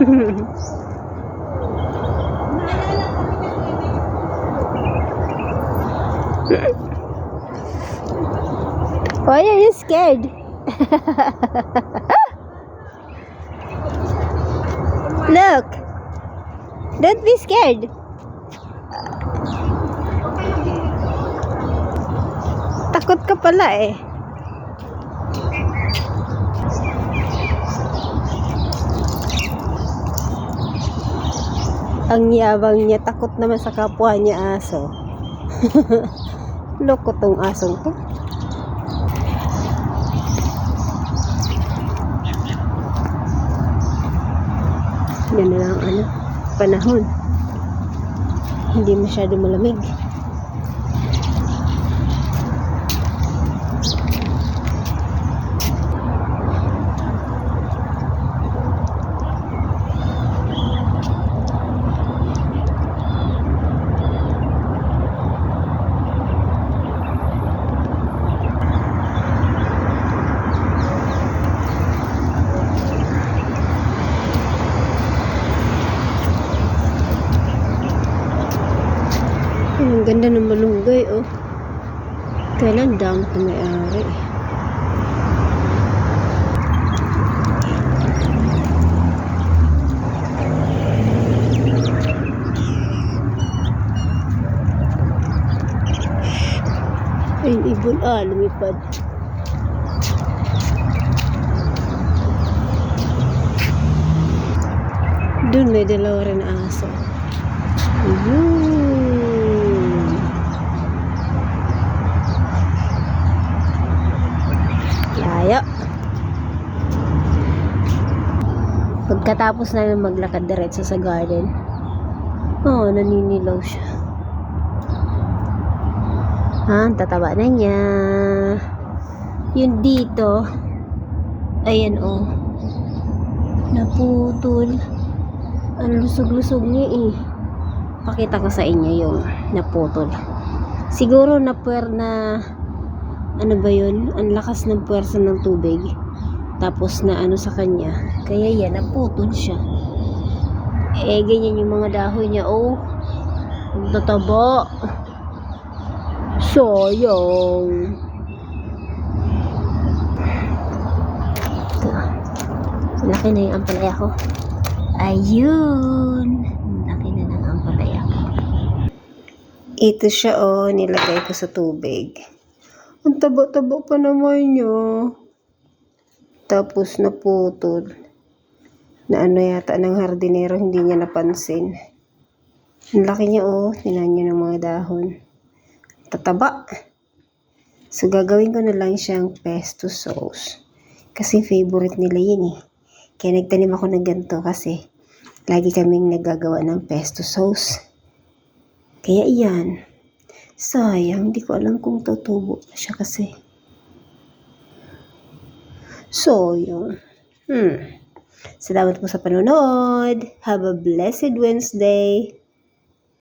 Why are you scared? Look. Don't be scared. Takot ka pala eh. Ang yabang niya, takot naman sa kapwa niya aso. Loko tong asong to. Yan na lang panahon. Hindi masyado malamig. Ang ganda ng malunggay, oh. Kailan dam ito may-ari? Ay, ibon, lumipad. Doon may dalawa rin na aso. Layo. Pagkatapos namin maglakad diretso sa garden, naninilaw siya. Ang tataba na niya. Yun dito, ayan naputol. Ang lusog-lusog niya eh. Pakita ko sa inyo yung naputol. Siguro ano ba yun? Ang lakas ng puwersa ng tubig. Tapos na sa kanya. Kaya yan, naputol siya. Ganyan yung mga dahon niya. Ang tataba. Sayang. Laki na yung ampalaya ko. Ayun. Laki na ng ampalaya ko. Ito siya nilagay ko sa tubig. Ang taba-taba pa naman niya. Tapos naputol. Na yata ng hardinero, hindi niya napansin. Ang laki niya Tingnan niyo ng mga dahon. Tataba. So gagawin ko na lang siyang pesto sauce. Kasi favorite nila yun eh. Kaya nagtanim ako ng ganito kasi lagi kaming nagagawa ng pesto sauce. Kaya iyan. Sayang, hindi ko alam kung tutubo pa siya kasi. So, yun. Salamat po sa panonood. Have a blessed Wednesday.